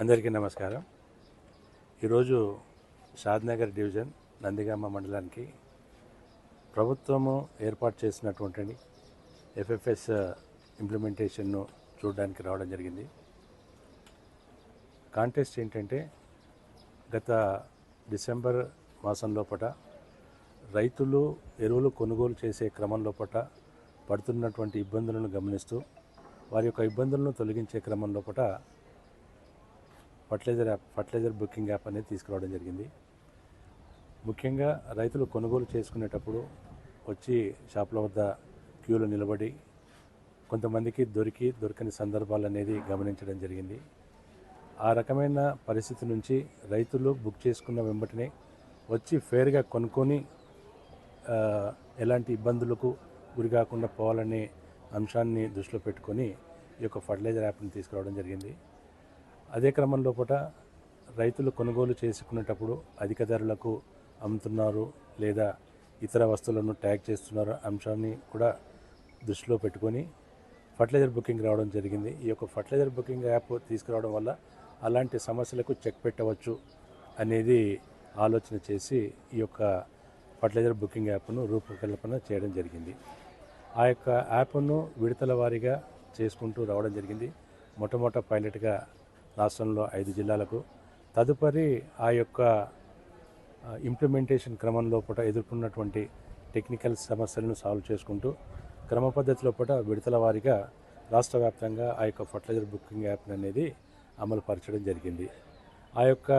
అందరికీ నమస్కారం. ఈరోజు షాద్నగర్ డివిజన్ నందిగామ మండలానికి ప్రభుత్వము ఏర్పాటు చేసినటువంటి ఎఫ్ఎఫ్ఎస్ ఇంప్లిమెంటేషన్ను చూడడానికి రావడం జరిగింది. కాంటెస్ట్ ఏంటంటే గత డిసెంబర్ మాసం లోపల రైతులు ఎరువులు కొనుగోలు చేసే క్రమం లోపల పడుతున్నటువంటి ఇబ్బందులను గమనిస్తూ వారి యొక్క ఇబ్బందులను తొలగించే క్రమం లోపల ఫర్టిలైజర్ బుకింగ్ యాప్ అనేది తీసుకురావడం జరిగింది. ముఖ్యంగా రైతులు కొనుగోలు చేసుకునేటప్పుడు వచ్చి షాపుల వద్ద క్యూలో నిలబడి కొంతమందికి దొరకని సందర్భాలు అనేది గమనించడం జరిగింది. ఆ రకమైన పరిస్థితి నుంచి రైతులు బుక్ చేసుకున్న వెంబటనే వచ్చి ఫేర్గా కొనుక్కొని ఎలాంటి ఇబ్బందులకు గురి కాకుండా పోవాలనే అంశాన్ని దృష్టిలో పెట్టుకొని ఈ యొక్క ఫర్టిలైజర్ యాప్ని తీసుకురావడం జరిగింది. అదే క్రమం లోపల రైతులు కొనుగోలు చేసుకునేటప్పుడు అధిక ధరలకు అమ్ముతున్నారు లేదా ఇతర వస్తువులను ట్యాగ్ చేస్తున్నారు అంశాన్ని కూడా దృష్టిలో పెట్టుకొని ఫర్టిలైజర్ బుకింగ్ రావడం జరిగింది. ఈ యొక్క ఫర్టిలైజర్ బుకింగ్ యాప్ తీసుకురావడం వల్ల అలాంటి సమస్యలకు చెక్ పెట్టవచ్చు అనేది ఆలోచన చేసి ఈ యొక్క ఫర్టిలైజర్ బుకింగ్ యాప్ను రూపకల్పన చేయడం జరిగింది. ఆ యొక్క యాప్ను విడతల వారీగా చేసుకుంటూ రావడం జరిగింది. మొట్టమొదట పైలట్గా రాష్ట్రంలో 5 జిల్లాలకు, తదుపరి ఆ యొక్క ఇంప్లిమెంటేషన్ క్రమం లోపల ఎదుర్కొన్నటువంటి టెక్నికల్ సమస్యలను సాల్వ్ చేసుకుంటూ క్రమ పద్ధతి లోపల విడతల వారీగా రాష్ట్ర వ్యాప్తంగా ఆ యొక్క ఫర్టిలైజర్ బుకింగ్ యాప్ అనేది అమలు పరచడం జరిగింది. ఆ యొక్క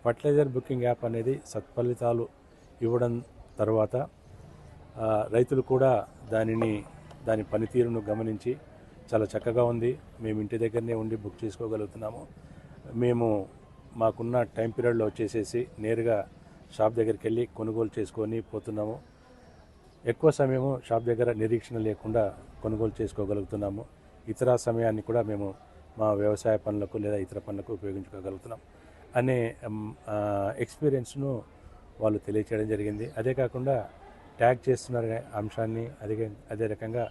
ఫర్టిలైజర్ బుకింగ్ యాప్ అనేది సత్ఫలితాలు ఇవ్వడం తర్వాత రైతులు కూడా దాని పనితీరును గమనించి చాలా చక్కగా ఉంది, మేము ఇంటి దగ్గరనే ఉండి బుక్ చేసుకోగలుగుతున్నాము, మేము మాకున్న టైం పీరియడ్లో వచ్చేసేసి నేరుగా షాప్ దగ్గరికి వెళ్ళి కొనుగోలు చేసుకొని పోతున్నాము, ఎక్కువ సమయము షాప్ దగ్గర నిరీక్షణ లేకుండా కొనుగోలు చేసుకోగలుగుతున్నాము, ఇతర సమయాన్ని కూడా మేము మా వ్యవసాయ పనులకు లేదా ఇతర పనులకు ఉపయోగించుకోగలుగుతున్నాం అనే ఎక్స్పీరియన్స్ను వాళ్ళు తెలియచేయడం జరిగింది. అదే కాకుండా ట్యాగ్ చేస్తున్నారనే అంశాన్ని, అదే రకంగా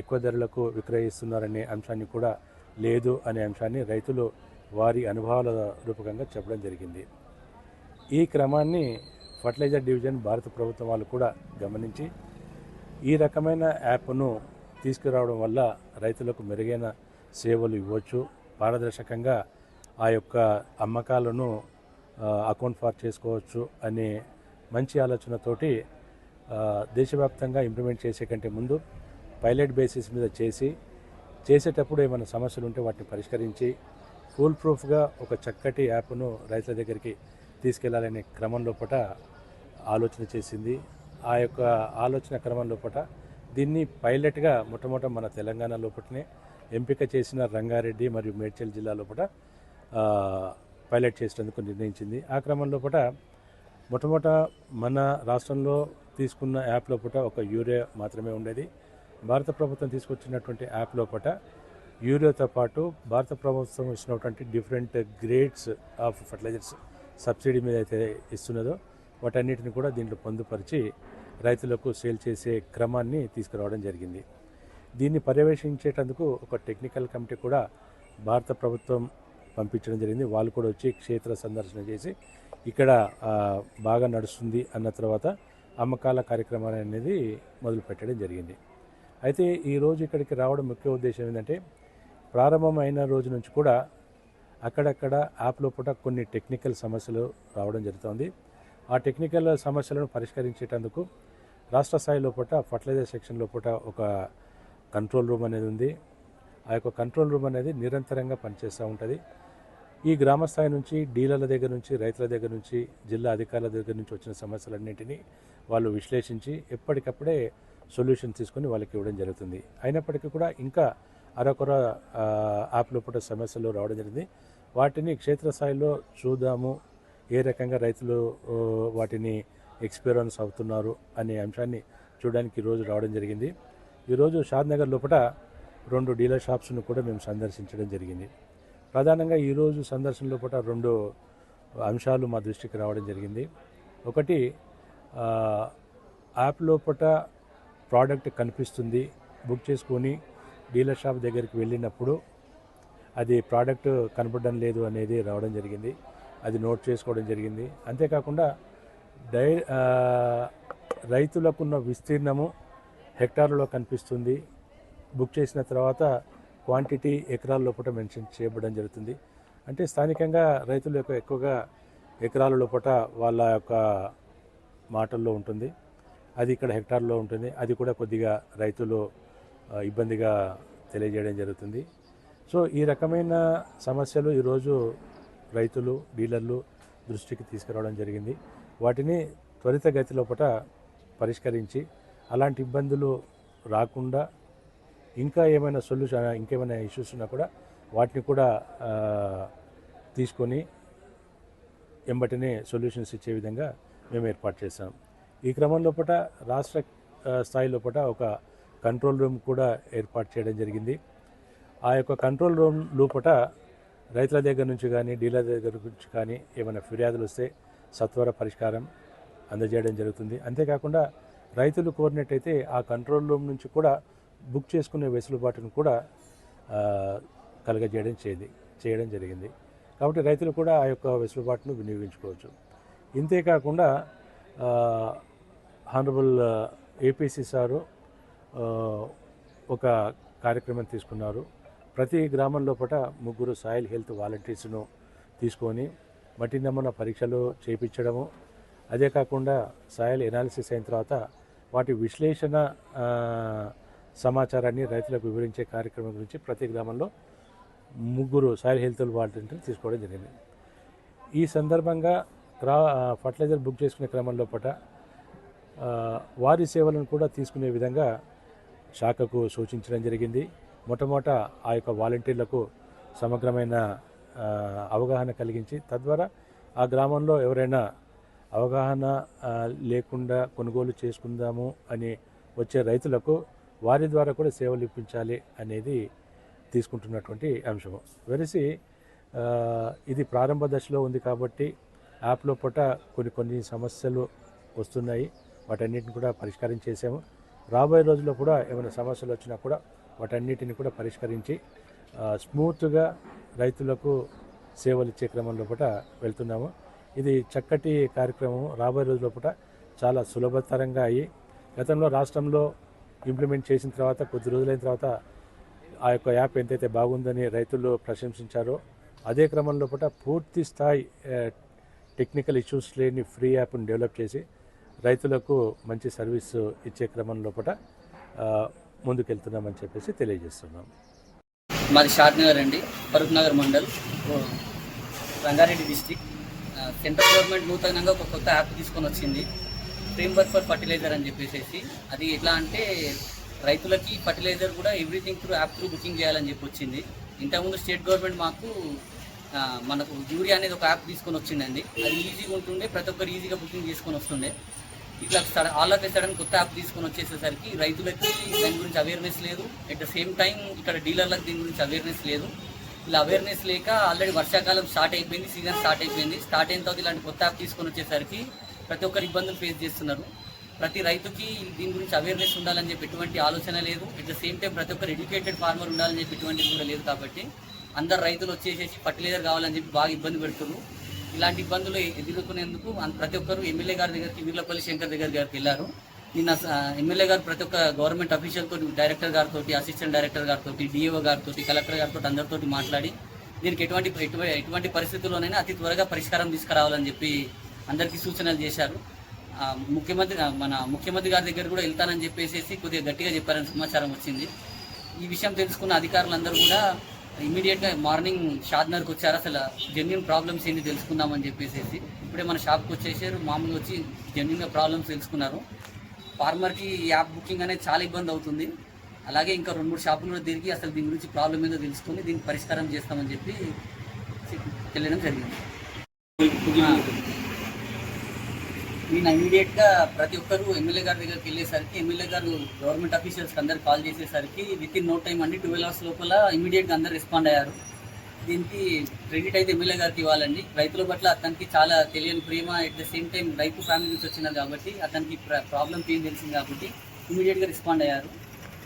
ఎక్కువ ధరలకు విక్రయిస్తున్నారనే అంశాన్ని కూడా లేదు అనే అంశాన్ని రైతులు వారి అనుభవాల రూపకంగా చెప్పడం జరిగింది. ఈ క్రమాన్ని ఫర్టిలైజర్ డివిజన్ భారత ప్రభుత్వం వాళ్ళు కూడా గమనించి ఈ రకమైన యాప్ను తీసుకురావడం వల్ల రైతులకు మెరుగైన సేవలు ఇవ్వచ్చు, పారదర్శకంగా ఆ యొక్క అమ్మకాలను అకౌంట్ ఫార్ చేసుకోవచ్చు అనే మంచి ఆలోచనతోటి దేశవ్యాప్తంగా ఇంప్లిమెంట్ చేసే కంటే ముందు పైలట్ బేసిస్ మీద చేసేటప్పుడు ఏమైనా సమస్యలు ఉంటే వాటిని పరిష్కరించి ఫుల్ ప్రూఫ్గా ఒక చక్కటి యాప్ను రైతుల దగ్గరికి తీసుకెళ్లాలనే క్రమం లోపల ఆలోచన చేసింది. ఆ యొక్క ఆలోచన క్రమం లోపల దీన్ని పైలట్గా మొట్టమొదట మన తెలంగాణ లోపలనే ఎంపిక చేసిన రంగారెడ్డి మరియు మేడ్చల్ జిల్లా లోపల పైలట్ చేసేందుకు నిర్ణయించింది. ఆ క్రమం లోపల మొట్టమొదట మన రాష్ట్రంలో తీసుకున్న యాప్ లోపల ఒక యూరియా మాత్రమే ఉండేది. భారత ప్రభుత్వం తీసుకొచ్చినటువంటి యాప్ లోపల యూరియాతో పాటు భారత ప్రభుత్వం ఇచ్చినటువంటి different grades of fertilizers subsidy మీద అయితే ఇస్తున్నదో వాటన్నిటిని కూడా దీంట్లో పొందుపరిచి రైతులకు సేల్ చేసే క్రమాన్ని తీసుకురావడం జరిగింది. దీన్ని పర్యవేక్షించేటందుకు ఒక టెక్నికల్ కమిటీ కూడా భారత ప్రభుత్వం పంపించడం జరిగింది. వాళ్ళు కూడా వచ్చి క్షేత్ర సందర్శన చేసి ఇక్కడ బాగా నడుస్తుంది అన్న తర్వాత అమ్మకాల కార్యక్రమాలు అనేది మొదలు పెట్టడం జరిగింది. అయితే ఈరోజు ఇక్కడికి రావడం ముఖ్య ఉద్దేశం ఏంటంటే ప్రారంభమైన రోజు నుంచి కూడా అక్కడక్కడ యాప్ లోపల కొన్ని టెక్నికల్ సమస్యలు రావడం జరుగుతుంది. ఆ టెక్నికల్ సమస్యలను పరిష్కరించేటందుకు రాష్ట్ర స్థాయి లోపల ఫర్టిలైజర్ సెక్షన్ లోపల ఒక కంట్రోల్ రూమ్ అనేది ఉంది. ఆ యొక్క కంట్రోల్ రూమ్ అనేది నిరంతరంగా పనిచేస్తూ ఉంటుంది. ఈ గ్రామ స్థాయి నుంచి డీలర్ల దగ్గర నుంచి రైతుల దగ్గర నుంచి జిల్లా అధికారుల దగ్గర నుంచి వచ్చిన సమస్యలన్నింటినీ వాళ్ళు విశ్లేషించి ఎప్పటికప్పుడే సొల్యూషన్ తీసుకొని వాళ్ళకి ఇవ్వడం జరుగుతుంది. అయినప్పటికీ కూడా ఇంకా అరకొర యాప్ లోపల సమస్యలు రావడం జరిగింది. వాటిని క్షేత్రస్థాయిలో చూద్దాము, ఏ రకంగా రైతులు వాటిని ఎక్స్పీరియన్స్ అవుతున్నారు అనే అంశాన్ని చూడడానికి ఈరోజు రావడం జరిగింది. ఈరోజు షాద్నగర్ లోపల 2 డీలర్ షాప్స్ను కూడా మేము సందర్శించడం జరిగింది. ప్రధానంగా ఈరోజు సందర్శన లోపల 2 అంశాలు మా దృష్టికి రావడం జరిగింది. ఒకటి, యాప్ లోపల ప్రోడక్ట్ కనిపిస్తుంది, బుక్ చేసుకొని డీలర్ షాప్ దగ్గరికి వెళ్ళినప్పుడు అది ప్రోడక్ట్ కనపడడం లేదు అనేది రావడం జరిగింది. అది నోట్ చేసుకోవడం జరిగింది. అంతేకాకుండా రైతులకున్న విస్తీర్ణము హెక్టార్లలో కనిపిస్తుంది. బుక్ చేసిన తర్వాత క్వాంటిటీ ఎకరాల లోపల మెన్షన్ చేయబడడం జరుగుతుంది. అంటే స్థానికంగా రైతులు ఎక్కువగా ఎకరాల లోపల వాళ్ళ యొక్క మాటల్లో ఉంటుంది. అది ఇక్కడ హెక్టార్లో ఉంటుంది. అది కూడా కొద్దిగా రైతులు ఇబ్బందిగా తెలియజేయడం జరుగుతుంది. సో ఈ రకమైన సమస్యలు ఈరోజు రైతులు డీలర్లు దృష్టికి తీసుకురావడం జరిగింది. వాటిని త్వరితగతి లోపల పరిష్కరించి అలాంటి ఇబ్బందులు రాకుండా ఇంకా ఏమైనా సొల్యూషన్ ఇంకేమైనా ఇష్యూస్ ఉన్నా కూడా వాటిని కూడా తీసుకొని ఎంబటినే సొల్యూషన్స్ ఇచ్చే విధంగా మేము ఏర్పాటు చేశాం. ఈ క్రమం లోపల రాష్ట్ర స్థాయి లోపల ఒక కంట్రోల్ రూమ్ కూడా ఏర్పాటు చేయడం జరిగింది. ఆ యొక్క కంట్రోల్ రూమ్ లోపల రైతుల దగ్గర నుంచి కానీ డీలర్ దగ్గర నుంచి కానీ ఏమైనా ఫిర్యాదులు వస్తే సత్వర పరిష్కారం అందజేయడం జరుగుతుంది. అంతేకాకుండా రైతులు కోరినట్టయితే ఆ కంట్రోల్ రూమ్ నుంచి కూడా బుక్ చేసుకునే వెసులుబాటును కూడా చేయడం జరిగింది. కాబట్టి రైతులు కూడా ఆ యొక్క వెసులుబాటును వినియోగించుకోవచ్చు. ఇంతేకాకుండా హానరబుల్ ఏపీసీ సారు ఒక కార్యక్రమం తీసుకున్నారు. ప్రతి గ్రామం లోపల 3 సాయిల్ హెల్త్ వాలంటీర్స్ను తీసుకొని మట్టి నమూనా పరీక్షలు చేయించడము, అదే కాకుండా సాయిల్ ఎనాలిసిస్ అయిన తర్వాత వాటి విశ్లేషణ సమాచారాన్ని రైతులకు వివరించే కార్యక్రమం గురించి ప్రతి గ్రామంలో 3 సాయిల్ హెల్త్ వాలంటీర్లు తీసుకోవడం జరిగింది. ఈ సందర్భంగా ఫర్టిలైజర్ బుక్ చేసుకునే క్రమంలో వారి సేవలను కూడా తీసుకునే విధంగా శాఖకు సూచించడం జరిగింది. మొట్టమొదట ఆ యొక్క వాలంటీర్లకు సమగ్రమైన అవగాహన కలిగించి తద్వారా ఆ గ్రామంలో ఎవరైనా అవగాహన లేకుండా కొనుగోలు చేసుకుందాము అని వచ్చే రైతులకు వారి ద్వారా కూడా సేవలు ఇప్పించాలి అనేది తీసుకుంటున్నటువంటి అంశము. వెరసి ఇది ప్రారంభ దశలో ఉంది కాబట్టి యాప్లో కొన్ని సమస్యలు వస్తున్నాయి. వాటన్నిటిని కూడా పరిష్కారం చేసాము. రాబోయే రోజుల్లో కూడా ఏమైనా సమస్యలు వచ్చినా కూడా వాటన్నిటిని కూడా పరిష్కరించి స్మూత్గా రైతులకు సేవలు ఇచ్చే క్రమంలో వెళ్తున్నాము. ఇది చక్కటి కార్యక్రమం. రాబోయే రోజుల్లో చాలా సులభతరంగా అయ్యి గతంలో రాష్ట్రంలో ఇంప్లిమెంట్ చేసిన తర్వాత కొద్ది రోజులైన తర్వాత ఆ యొక్క యాప్ ఎంతైతే బాగుందని రైతులు ప్రశంసించారో అదే క్రమంలో పూర్తి స్థాయి టెక్నికల్ ఇష్యూస్ లేని ఫ్రీ యాప్ను డెవలప్ చేసి రైతులకు మంచి సర్వీస్ ఇచ్చే క్రమంలో ముందుకెళ్తున్నామని చెప్పేసి తెలియజేస్తున్నాం. మాది షాద్ నగర్ అండి, Farooq Nagar mandal, Rangareddy district. Central government నూతనంగా ఒక కొత్త యాప్ తీసుకొని వచ్చింది, ఫ్రేమ్వర్క్ ఫర్ ఫర్టిలైజర్ అని చెప్పేసి. అది ఎట్లా అంటే రైతులకి ఫర్టిలైజర్ కూడా everything through app through booking చేయాలని చెప్పి వచ్చింది. ఇంతకుముందు స్టేట్ గవర్నమెంట్ మనకు యూరియా అనేది ఒక యాప్ తీసుకొని వచ్చిందండి. అది ఈజీగా ఉంటుండే, ప్రతి ఒక్కరు ఈజీగా బుకింగ్ చేసుకొని వస్తుండే. ఇట్లా ఆల్ ఆఫ్ ఏ సడన్ కొత్త యాప్ తీసుకొని వచ్చేసేసరికి రైతులకి దాని గురించి అవేర్నెస్ లేదు. అట్ ద సేమ్ టైం ఇక్కడ డీలర్లకు దీని గురించి అవేర్నెస్ లేదు. ఇలా అవేర్నెస్ లేక ఆల్రెడీ వర్షాకాలం స్టార్ట్ అయిపోయింది, సీజన్ స్టార్ట్ అయిపోయింది. స్టార్ట్ అయిన తర్వాత ఇలాంటి కొత్త యాప్ తీసుకొని వచ్చేసరికి ప్రతి ఒక్కరు ఇబ్బందులు ఫేస్ చేస్తున్నారు. ప్రతి రైతుకి దీని గురించి అవేర్నెస్ ఉండాలని చెప్పి ఎటువంటి ఆలోచన లేదు. అట్ ద సేమ్ టైం ప్రతి ఒక్కరు ఎడ్యుకేటెడ్ ఫార్మర్ ఉండాలని చెప్పి ఎటువంటిది కూడా లేదు. కాబట్టి అందరు రైతులు వచ్చేసేసి ఫర్టిలైజర్ కావాలని చెప్పి బాగా ఇబ్బంది పెడుతున్నారు. ఇలాంటి ఇబ్బందులు ఎదుర్కొనేందుకు ప్రతి ఒక్కరు ఎమ్మెల్యే గారి దగ్గరికి, వీర్లపల్లి శంకర్ గారికి వెళ్ళారు. నిన్న ఎమ్మెల్యే గారు ప్రతి ఒక్క గవర్నమెంట్ అఫీషియల్ తోటి, డైరెక్టర్ గారితో, అసిస్టెంట్ డైరెక్టర్ గారితో, డిఓ గారితో, కలెక్టర్ గారితో అందరితో మాట్లాడి దీనికి ఎటువంటి పరిస్థితుల్లోనైనా అతి త్వరగా పరిష్కారం తీసుకురావాలని చెప్పి అందరికీ సూచనలు చేశారు. ముఖ్యమంత్రి గారి దగ్గర కూడా వెళ్తానని చెప్పేసి కొద్దిగా గట్టిగా చెప్పారని సమాచారం వచ్చింది. ఈ విషయం తెలుసుకున్న అధికారులందరూ కూడా ఇమీడియట్గా మార్నింగ్ షాద్నగర్కి వచ్చారు. అసలు జెన్యున్ ప్రాబ్లమ్స్ ఏంటి తెలుసుకుందామని చెప్పేసి ఇప్పుడే మన షాప్కి వచ్చేసారు. మామూలుగా వచ్చి జెన్యున్గా ప్రాబ్లమ్స్ తెలుసుకున్నారు. ఫార్మర్కి యాప్ బుకింగ్ అనేది చాలా ఇబ్బంది అవుతుంది. అలాగే ఇంకా 2-3 షాపులు కూడా తిరిగి అసలు దీని గురించి ప్రాబ్లం ఏదో తెలుసుకుని దీనికి పరిష్కారం చేస్తామని చెప్పి తెలియడం జరిగింది. నేను ఇమీడియట్గా ప్రతి ఒక్కరు ఎమ్మెల్యే గారి దగ్గరికి వెళ్ళేసరికి ఎమ్మెల్యే గారు గవర్నమెంట్ అఫీషియల్స్కి అందరు కాల్ చేసేసరికి విత్ ఇన్ నో టైం అండి 12 hours లోపల ఇమీడియట్గా అందరు రెస్పాండ్ అయ్యారు. దీనికి క్రెడిట్ అయితే ఎమ్మెల్యే గారికి ఇవ్వాలండి. రైతుల పట్ల అతనికి చాలా తెలియని ప్రేమ, అట్ ద సేమ్ టైం రైతు ఫ్యామిలీ నుంచి వచ్చినది కాబట్టి అతనికి ప్రాబ్లం ఏం తెలిసింది కాబట్టి ఇమీడియట్గా రెస్పాండ్ అయ్యారు.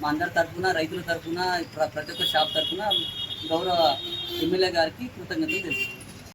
మా అందరి తరఫున, రైతుల తరఫున, ప్రతి ఒక్క షాప్ తరఫున గౌరవ ఎమ్మెల్యే గారికి కృతజ్ఞతలు తెలుసు.